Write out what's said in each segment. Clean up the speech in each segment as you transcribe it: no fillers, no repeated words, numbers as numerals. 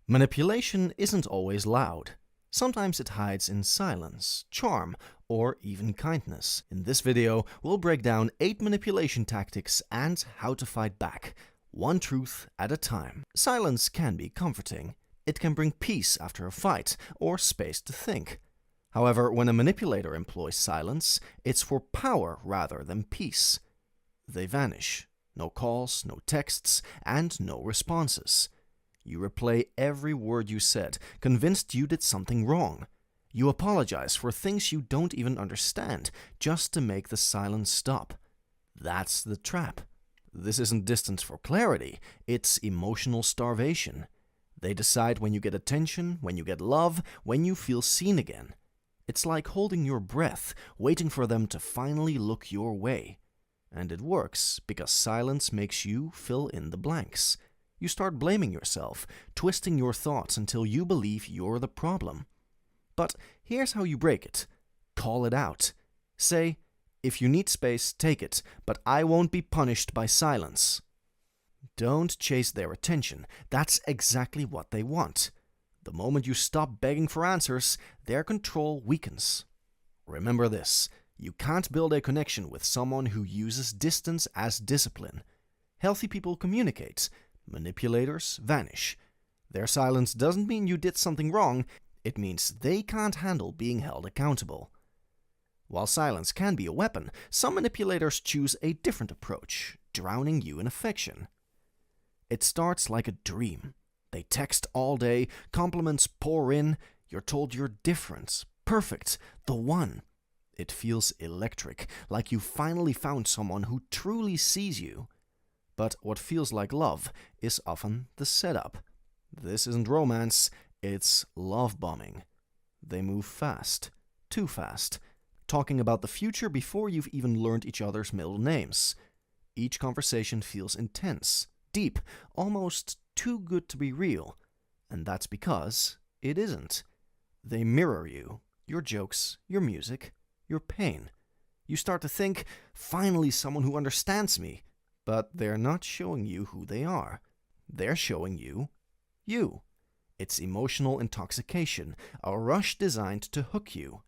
Manipulation isn't always loud. Sometimes it hides in silence, charm, or even kindness. In this video, we'll break down 8 manipulation tactics and how to fight back, one truth at a time. Silence can be comforting. It can bring peace after a fight, or space to think. However, when a manipulator employs silence, it's for power rather than peace. They vanish. No calls, no texts, and no responses. You replay every word you said, convinced you did something wrong. You apologize for things you don't even understand, just to make the silence stop. That's the trap. This isn't distance for clarity, it's emotional starvation. They decide when you get attention, when you get love, when you feel seen again. It's like holding your breath, waiting for them to finally look your way. And it works because silence makes you fill in the blanks. You start blaming yourself, twisting your thoughts until you believe you're the problem. But here's how you break it. Call it out. Say, if you need space, take it, but I won't be punished by silence. Don't chase their attention. That's exactly what they want. The moment you stop begging for answers, their control weakens. Remember this, you can't build a connection with someone who uses distance as discipline. Healthy people communicate. Manipulators vanish. Their silence doesn't mean you did something wrong, it means they can't handle being held accountable. While silence can be a weapon, some manipulators choose a different approach, drowning you in affection. It starts like a dream. They text all day, compliments pour in, you're told you're different, perfect, the one. It feels electric, like you finally found someone who truly sees you. But what feels like love is often the setup. This isn't romance, it's love bombing. They move fast, too fast, talking about the future before you've even learned each other's middle names. Each conversation feels intense, deep, almost too good to be real. And that's because it isn't. They mirror you, your jokes, your music, your pain. You start to think, finally someone who understands me. But they're not showing you who they are. They're showing you, you. It's emotional intoxication, a rush designed to hook you.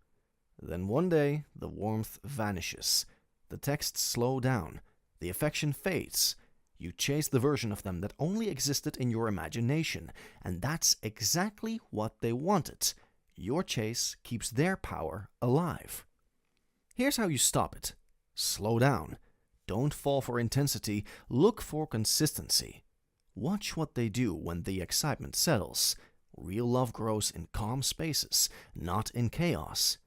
Then one day, the warmth vanishes. The texts slow down. The affection fades. You chase the version of them that only existed in your imagination, and that's exactly what they wanted. Your chase keeps their power alive. Here's how you stop it. Slow down. Don't fall for intensity, look for consistency. Watch what they do when the excitement settles. Real love grows in calm spaces, not in chaos.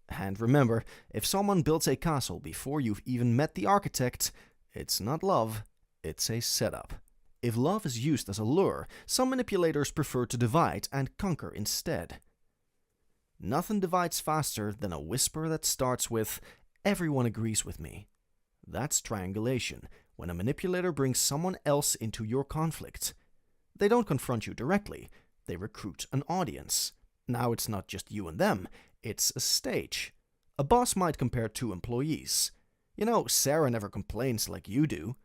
And remember, if someone builds a castle before you've even met the architect, it's not love, it's a setup. If love is used as a lure, some manipulators prefer to divide and conquer instead. Nothing divides faster than a whisper that starts with, "Everyone agrees with me." That's triangulation, when a manipulator brings someone else into your conflict. They don't confront you directly, they recruit an audience. Now it's not just you and them, it's a stage. A boss might compare 2 employees. You know, Sarah never complains like you do.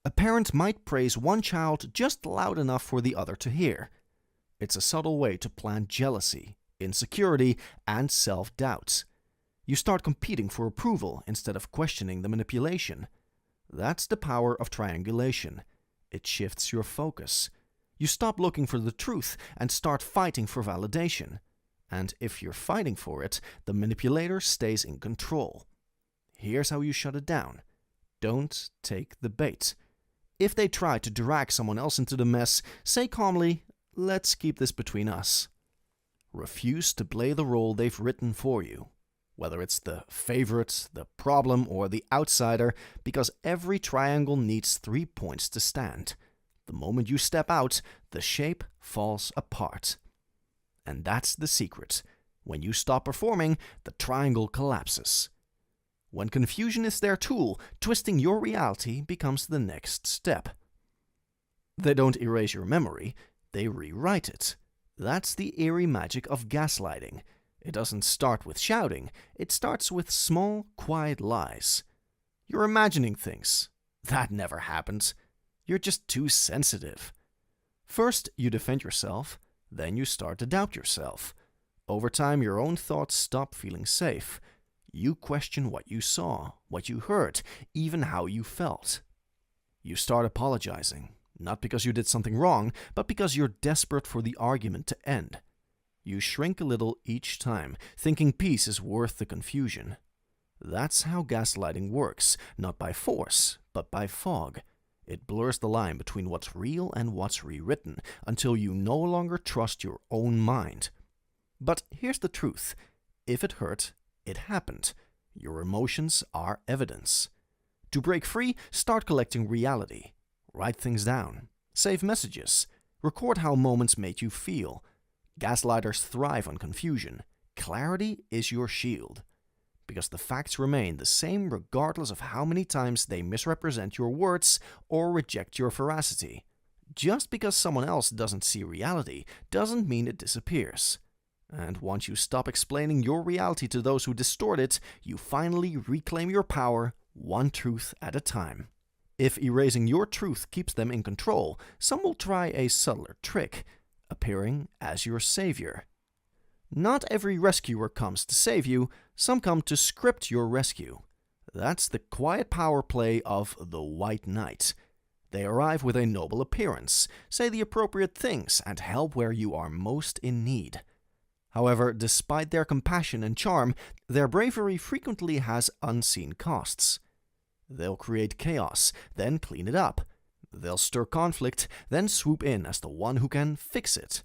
A parent might praise one child just loud enough for the other to hear. It's a subtle way to plant jealousy, insecurity, and self-doubt. You start competing for approval instead of questioning the manipulation. That's the power of triangulation. It shifts your focus. You stop looking for the truth and start fighting for validation. And if you're fighting for it, the manipulator stays in control. Here's how you shut it down. Don't take the bait. If they try to drag someone else into the mess, say calmly, "Let's keep this between us." Refuse to play the role they've written for you. Whether it's the favorite, the problem, or the outsider, because every triangle needs 3 points to stand. The moment you step out, the shape falls apart. And that's the secret. When you stop performing, the triangle collapses. When confusion is their tool, twisting your reality becomes the next step. They don't erase your memory, they rewrite it. That's the eerie magic of gaslighting. It doesn't start with shouting, it starts with small, quiet lies. You're imagining things. That never happened. You're just too sensitive. First, you defend yourself, Then you start to doubt yourself. Over time, your own thoughts stop feeling safe. You question what you saw, what you heard, even how you felt. You start apologizing, not because you did something wrong, but because you're desperate for the argument to end. You shrink a little each time, thinking peace is worth the confusion. That's how gaslighting works, not by force, but by fog. It blurs the line between what's real and what's rewritten, until you no longer trust your own mind. But here's the truth. If it hurt, it happened. Your emotions are evidence. To break free, start collecting reality. Write things down. Save messages. Record how moments made you feel. Gaslighters thrive on confusion. Clarity is your shield. Because the facts remain the same regardless of how many times they misrepresent your words or reject your veracity. Just because someone else doesn't see reality doesn't mean it disappears. And once you stop explaining your reality to those who distort it, you finally reclaim your power, one truth at a time. If erasing your truth keeps them in control, some will try a subtler trick, appearing as your savior. Not every rescuer comes to save you, some come to script your rescue. That's the quiet power play of the White Knight. They arrive with a noble appearance, say the appropriate things, and help where you are most in need. However, despite their compassion and charm, their bravery frequently has unseen costs. They'll create chaos, then clean it up. They'll stir conflict, then swoop in as the one who can fix it.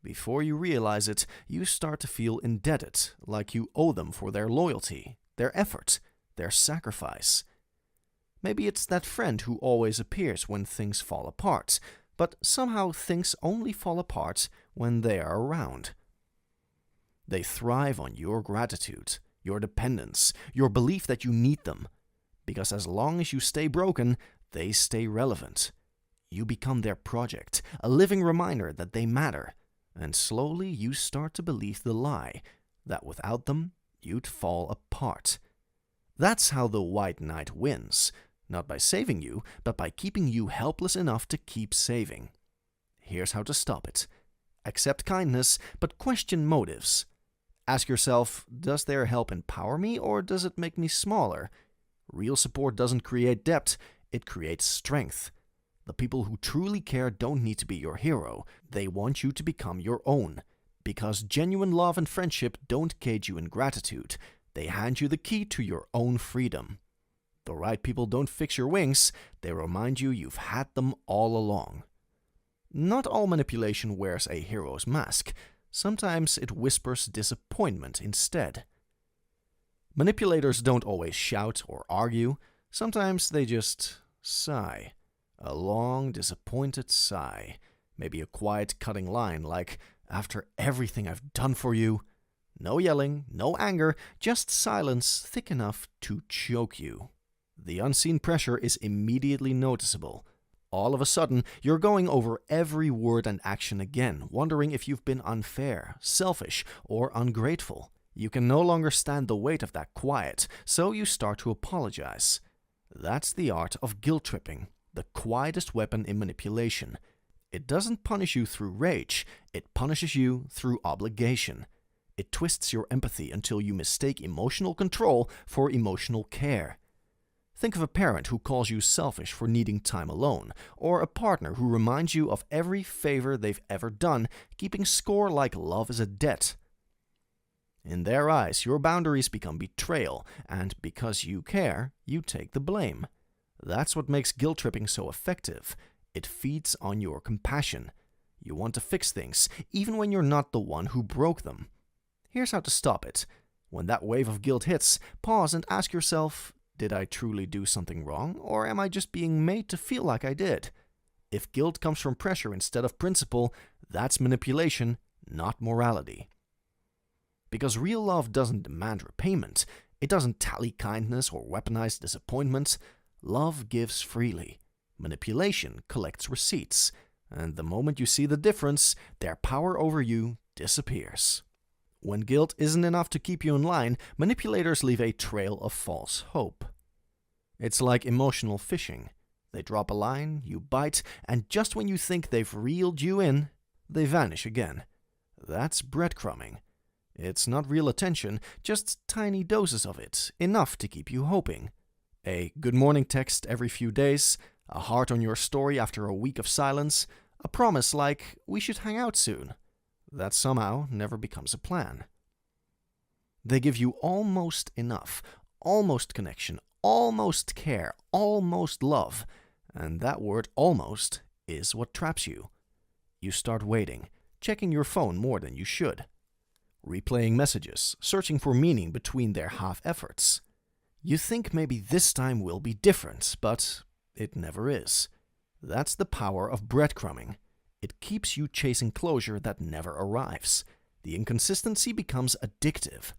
Before you realize it, you start to feel indebted, like you owe them for their loyalty, their effort, their sacrifice. Maybe it's that friend who always appears when things fall apart, but somehow things only fall apart when they are around. They thrive on your gratitude, your dependence, your belief that you need them. Because as long as you stay broken, they stay relevant. You become their project, a living reminder that they matter. And slowly you start to believe the lie that without them, you'd fall apart. That's how the White Knight wins, not by saving you, but by keeping you helpless enough to keep saving. Here's how to stop it. Accept kindness, but question motives. Ask yourself, does their help empower me or does it make me smaller? Real support doesn't create depth, it creates strength. The people who truly care don't need to be your hero. They want you to become your own. Because genuine love and friendship don't cage you in gratitude. They hand you the key to your own freedom. The right people don't fix your wings. They remind you you've had them all along. Not all manipulation wears a hero's mask. Sometimes it whispers disappointment instead. Manipulators don't always shout or argue. Sometimes they just sigh. A long, disappointed sigh. Maybe a quiet, cutting line like, "After everything I've done for you." No yelling, no anger, just silence thick enough to choke you. The unseen pressure is immediately noticeable. All of a sudden, you're going over every word and action again, wondering if you've been unfair, selfish, or ungrateful. You can no longer stand the weight of that quiet, so you start to apologize. That's the art of guilt tripping, the quietest weapon in manipulation. It doesn't punish you through rage, it punishes you through obligation. It twists your empathy until you mistake emotional control for emotional care. Think of a parent who calls you selfish for needing time alone, or a partner who reminds you of every favor they've ever done, keeping score like love is a debt. In their eyes, your boundaries become betrayal, and because you care, you take the blame. That's what makes guilt tripping so effective. It feeds on your compassion. You want to fix things, even when you're not the one who broke them. Here's how to stop it. When that wave of guilt hits, pause and ask yourself, did I truly do something wrong, or am I just being made to feel like I did? If guilt comes from pressure instead of principle, that's manipulation, not morality. Because real love doesn't demand repayment, it doesn't tally kindness or weaponize disappointment. Love gives freely. Manipulation collects receipts, and the moment you see the difference, their power over you disappears. When guilt isn't enough to keep you in line, manipulators leave a trail of false hope. It's like emotional fishing. They drop a line, you bite, and just when you think they've reeled you in, they vanish again. That's breadcrumbing. It's not real attention, just tiny doses of it, enough to keep you hoping. A good morning text every few days, a heart on your story after a week of silence, a promise like, we should hang out soon. That somehow never becomes a plan. They give you almost enough, almost connection, almost care, almost love, and that word almost is what traps you. You start waiting, checking your phone more than you should, replaying messages, searching for meaning between their half-efforts. You think maybe this time will be different, but it never is. That's the power of breadcrumbing. It keeps you chasing closure that never arrives. The inconsistency becomes addictive.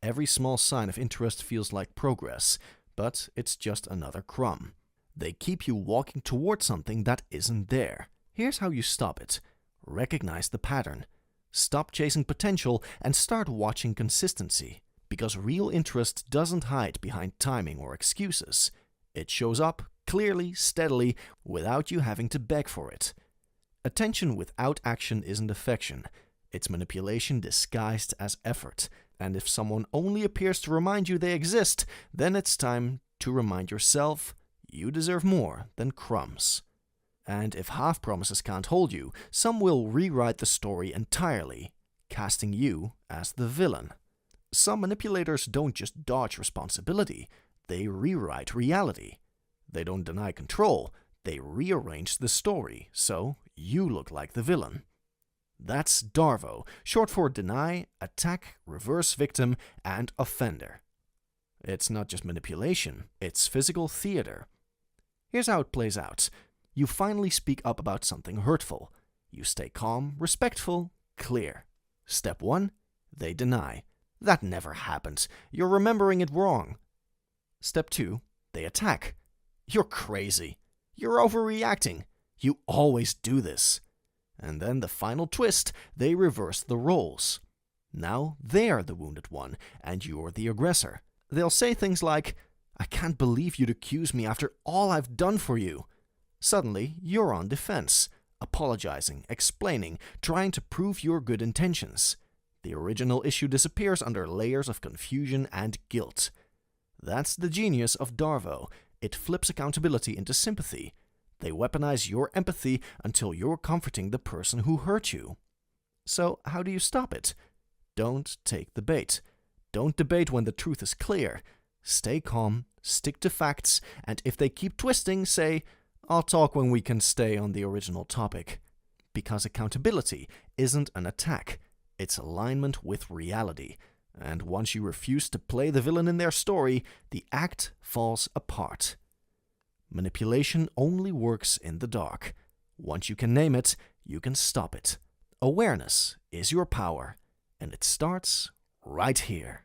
Every small sign of interest feels like progress, but it's just another crumb. They keep you walking toward something that isn't there. Here's how you stop it. Recognize the pattern. Stop chasing potential and start watching consistency. Because real interest doesn't hide behind timing or excuses. It shows up clearly, steadily, without you having to beg for it. Attention without action isn't affection. It's manipulation disguised as effort. And if someone only appears to remind you they exist, then it's time to remind yourself you deserve more than crumbs. And if half promises can't hold you, some will rewrite the story entirely, casting you as the villain. Some manipulators don't just dodge responsibility, they rewrite reality. They don't deny control, they rearrange the story, so you look like the villain. That's DARVO, short for deny, attack, reverse victim, and offender. It's not just manipulation, it's physical theater. Here's how it plays out. You finally speak up about something hurtful. You stay calm, respectful, clear. Step 1, they deny. That never happened. You're remembering it wrong. Step 2, they attack. You're crazy. You're overreacting. You always do this. And then the final twist, they reverse the roles. Now they're the wounded one, and you're the aggressor. They'll say things like, I can't believe you'd accuse me after all I've done for you. Suddenly, you're on defense, apologizing, explaining, trying to prove your good intentions. The original issue disappears under layers of confusion and guilt. That's the genius of DARVO. It flips accountability into sympathy. They weaponize your empathy until you're comforting the person who hurt you. So how do you stop it? Don't take the bait. Don't debate when the truth is clear. Stay calm, stick to facts, and if they keep twisting, say, I'll talk when we can stay on the original topic. Because accountability isn't an attack. It's alignment with reality. And once you refuse to play the villain in their story, the act falls apart. Manipulation only works in the dark. Once you can name it, you can stop it. Awareness is your power, and it starts right here.